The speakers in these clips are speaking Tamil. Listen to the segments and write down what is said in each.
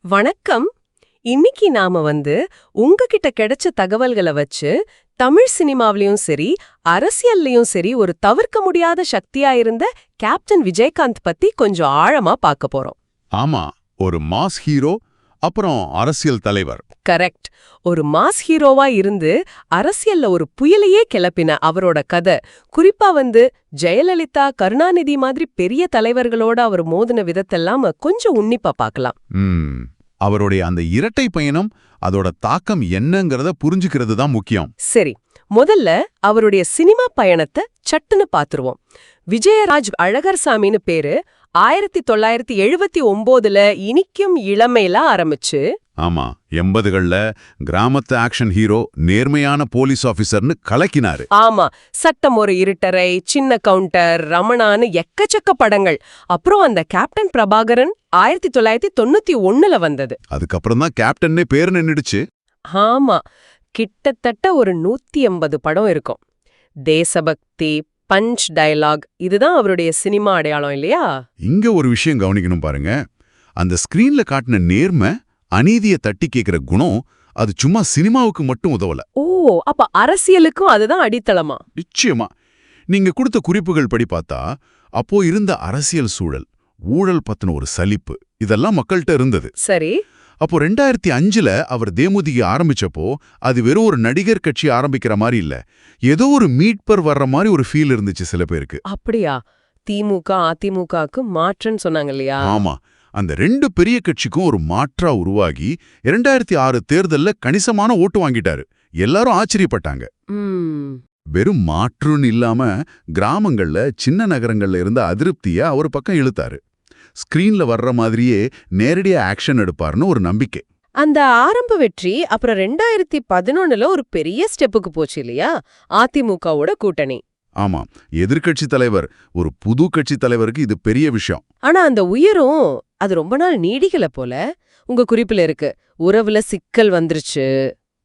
வணக்கம். இன்னைக்கு நாம உங்ககிட்ட கிடைச்ச தகவல்களை வச்சு தமிழ் சினிமாவிலயும் சரி அரசியல்லயும் சரி ஒரு தவிர்க்க முடியாத சக்தியா இருந்த கேப்டன் விஜயகாந்த் பத்தி கொஞ்சம் ஆழமா பார்க்க போறோம். ஆமா, ஒரு மாஸ் ஹீரோ, அப்புறம் அரசியல் தலைவர். கரெக்ட். ஒரு மாஸ் ஹீரோவா இருந்து அரசியல்ல ஒரு புயலையே கிளப்பின அவரோட கதை, குறிப்பா ஜெயலலிதா கருணாநிதி மாதிரி பெரிய தலைவர்களோட அவர் மோதின விதத்தெல்லாம் கொஞ்சம் உன்னிப்பா பார்க்கலாம். அவருடைய அந்த இரட்டை பயணம், அதோட தாக்கம் என்னங்கறத புரிஞ்சுக்கிறது தான் முக்கியம். சரி, முதல்ல அவருடைய சினிமா பயணத்தை சட்டுன்னு பாத்துருவோம். விஜயராஜ் அழகர்சாமின்னு பேரு. 1979ல இனிக்கும் இளமையில ஆரம்பிச்சு, ஆமா, 80கள்ல கிராமத்து ஆக்ஷன் ஹீரோ, நேர்மையான போலீஸ் ஆபீசர்னு கலக்கினாரு. ஆமா, சட்டம் ஒரு இருட்டரை, சின்ன கவுண்டர், ரமணான்னு எக்கச்சக்க படங்கள். அப்புறம் அந்த கேப்டன் பிரபாகரன் 1991ல வந்தது. அதுக்கப்புறம் தான் கேப்டன்னே பேர் நின்னுடுச்சு. ஆமா, கிட்டத்தட்ட ஒரு 180 படம் இருக்கும். தேசபக்தி, பஞ்ச் டயலாக், இதுதான் அவருடைய சினிமா அடையாளம் இல்லையா? இங்க ஒரு விஷயம் கவனிக்கணும் பாருங்க. அந்த ஸ்கிரீன்ல காட்டின நேர்மை, அநீதியை தட்டி கேட்கிற குணம், அது சும்மா சினிமாவுக்கு மட்டும் உதவல. ஓ, அப்ப அரசியலுக்கும் அதுதான் அடித்தளமா? நிச்சயமா. நீங்க கொடுத்த குறிப்புகள் படி பார்த்தா, அப்போ இருந்த அரசியல் சூழல், ஊழல் பத்தின ஒரு சலிப்பு, இதெல்லாம் மக்கள்கிட்ட இருந்தது. சரி. அப்போ 2005ல அவர் தேமுதிக ஆரம்பிச்சப்போ, அது வெறும் ஒரு நடிகர் கட்சி ஆரம்பிக்கிற மாதிரி இல்ல, ஏதோ ஒரு மீட்பர் வர்ற மாதிரி ஒரு ஃபீல் இருந்துச்சு சில பேருக்கு. அப்படியா? திமுக அதிமுகக்கு மாற்றன்னு சொன்னாங்க இல்லையா? ஆமா, அந்த ரெண்டு பெரிய கட்சிக்கும் ஒரு மாற்றா உருவாகி 2006 தேர்தல்ல கணிசமான ஓட்டு வாங்கிட்டாரு. எல்லாரும் ஆச்சரியப்பட்டாங்க. வெறும் மாற்றுன்னு இல்லாம கிராமங்கள்ல, சின்ன நகரங்கள்ல இருந்த அதிருப்திய அவர் பக்கம் இழுத்தாரு. ஸ்கிரீன்ல வர்ற மாதிரியே நேரடியா ஆக்ஷன் எடுப்பார்னு ஒரு நம்பிக்கை. அந்த ஆரம்ப வெற்றி அப்புறம் 2011ல ஒரு பெரிய ஸ்டெப்புக்கு போச்சு இல்லையா? அதிமுகவோட கூட்டணி. ஆமா, எதிர்க்கட்சி தலைவர், ஒரு புது கட்சி தலைவருக்கு இது பெரிய விஷயம். ஆனா அந்த உயரும் அது ரொம்ப நாள் நீடிக்கல போல. உங்க குறிப்புல இருக்கு, உறவுல சிக்கல் வந்துருச்சு.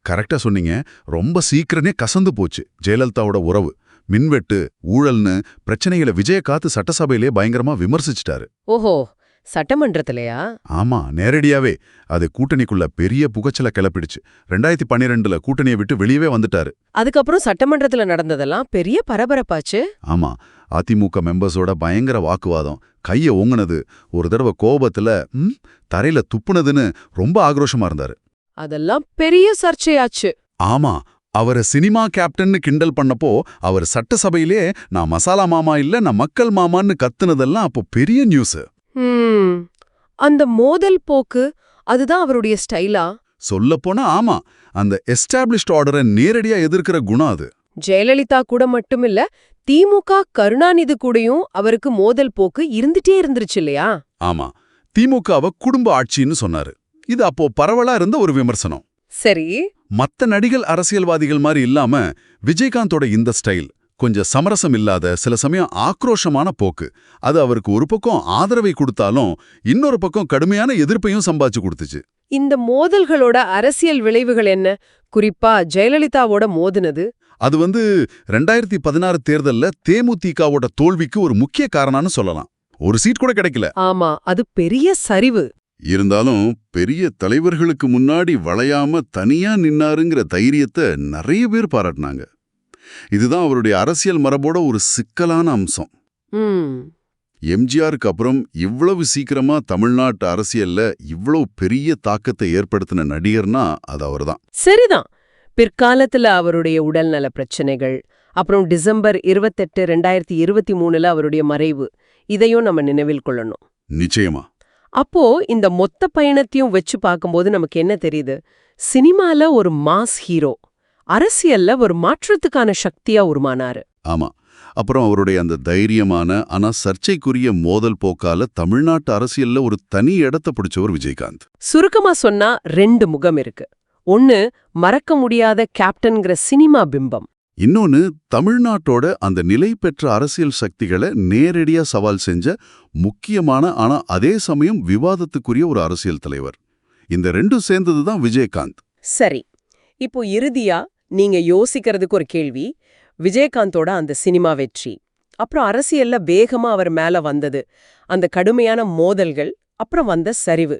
கரெக்டா சொன்னீங்க. ரொம்ப சீக்கிரமே கசந்து போச்சு ஜெயலலிதாவோட உறவு. மின்வெட்டு, ஊழல்னு பிரச்சனைகளை விஜயகாந்த் சட்டசபையிலே பயங்கரமா விமர்சிச்சிட்டாரு. ஓஹோ, சட்டமன்றத்திலையா? ஆமா, நேரடியாவே. அது கூட்டணிக்குள்ள பெரிய புகைச்சல கிளப்பிடுச்சு. 2012ல கூட்டணியை விட்டு வெளியவே வந்துட்டாரு. அதுக்கப்புறம் சட்டமன்றத்துல நடந்ததெல்லாம் பெரிய பரபரப்பாச்சு. ஆமா, அதிமுக மெம்பர்ஸோட பயங்கர வாக்குவாதம், கைய ஓங்குனது, ஒரு தடவை கோபத்துல தரையில துப்புனதுன்னு ரொம்ப ஆக்ரோஷமா இருந்தாரு. அதெல்லாம் பெரிய சர்ச்சையாச்சு. ஆமா, அவரை சினிமா கேப்டன்னு கிண்டல் பண்ணப்போ, அவர் சட்டசபையிலே நான் மசாலா மாமா இல்ல, நான் மக்கள் மாமான்னு கத்துனதெல்லாம் அப்போ பெரிய நியூஸ். அந்த மோதல் போக்கு, அதுதான் அவருடைய ஸ்டைலா? சொல்லப்போனா ஆமா, அந்த எஸ்டாப்ளிஷ்ட் ஆர்டரை நேரடியா எதிர்க்கிற குணம் அது. ஜெயலலிதா கூட மட்டுமில்ல, திமுக கருணாநிதி கூடயும் அவருக்கு மோதல் போக்கு இருந்துட்டே இருந்துருச்சு இல்லையா? ஆமா, திமுகவை குடும்ப ஆட்சின்னு சொன்னாரு. இது அப்போ பரவலா இருந்த ஒரு விமர்சனம். சரி. மத்த நடிகர் அரசியல்வாதிகள் மாதிரி இல்லாம விஜயகாந்தோட இந்த ஸ்டைல் கொஞ்சம் சமரசம் இல்லாத, சில சமயம் ஆக்ரோஷமான போக்கு, அது அவருக்கு ஒரு பக்கம் ஆதரவை கொடுத்தாலும் இன்னொரு பக்கம் கடுமையான எதிர்ப்பையும் சம்பாதிச்சு கொடுத்துச்சு. இந்த மோதல்களோட அரசியல் விளைவுகள் என்ன? குறிப்பா ஜெயலலிதாவோட மோதுனது, அது 2016 தேர்தல்ல தேமுதிகவோட தோல்விக்கு ஒரு முக்கிய காரணம்னு சொல்லலாம். ஒரு சீட் கூட கிடைக்கல. ஆமா, அது பெரிய சரிவு. இருந்தாலும் பெரிய தலைவர்களுக்கு முன்னாடி வளையாம தனியா நின்னாருங்கிற தைரியத்தை நிறைய பேர் பாராட்டினாங்க. இதுதான் அவருடைய அரசியல் மரபோட ஒரு சிக்கலான அம்சம். எம்ஜிஆருக்கு அப்புறம் இவ்வளவு சீக்கிரமா தமிழ்நாட்டு அரசியல்ல இவ்வளவு பெரிய தாக்கத்தை ஏற்படுத்தின நடிகர்னா அது அவர்தான். சரிதான். பிற்காலத்துல அவருடைய உடல்நல பிரச்சனைகள், அப்புறம் டிசம்பர் 28, 2023ல அவருடைய மறைவு, இதையும் நம்ம நினைவில் கொள்ளணும். நிச்சயமா. அப்போ இந்த மொத்த பயணத்தையும் வச்சு பார்க்கும்போது நமக்கு என்ன தெரியுது? சினிமால ஒரு மாஸ் ஹீரோ, அரசியல்ல ஒரு மாற்றத்துக்கான சக்தியா உருமானாரு. ஆமா, அப்புறம் அவருடைய அந்த தைரியமான ஆனா சர்ச்சைக்குரிய மோதல் போக்கால தமிழ்நாட்டு அரசியல்ல ஒரு தனி இடத்தை பிடிச்சவர் விஜயகாந்த். சுருக்கமா சொன்னா 2 முகம் இருக்கு. ஒன்னு, மறக்க முடியாத கேப்டன்கிற சினிமா பிம்பம். இன்னொன்னு, தமிழ்நாட்டோட அந்த நிலை பெற்ற அரசியல் சக்திகளை நேரடியா சவால் செஞ்ச முக்கியமான ஆனா அதே சமயம் விவாதத்துக்குரிய ஒரு அரசியல் தலைவர். இந்த ரெண்டும் சேர்ந்ததுதான் விஜயகாந்த். சரி, இப்போ இறுதியா நீங்க யோசிக்கிறதுக்கு ஒரு கேள்வி. விஜயகாந்தோட அந்த சினிமா வெற்றி, அப்புறம் அரசியல்ல வேகமா அவர் மேல வந்தது, அந்த கடுமையான மோதல்கள், அப்புறம் வந்த சரிவு,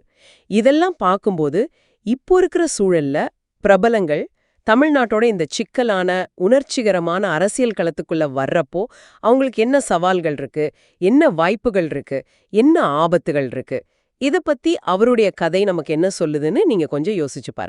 இதெல்லாம் பார்க்கும்போது இப்போ இருக்கிற சூழல்ல பிரபலங்கள் தமிழ்நாட்டோட இந்த சிக்கலான உணர்ச்சிகரமான அரசியல் களத்துக்குள்ள வர்றப்போ அவங்களுக்கு என்ன சவால்கள் இருக்கு, என்ன வாய்ப்புகள் இருக்கு, என்ன ஆபத்துகள் இருக்கு, இத பத்தி அவருடைய கதை நமக்கு என்ன சொல்லுதுன்னு நீங்க கொஞ்சம் யோசிச்சு பாருங்க.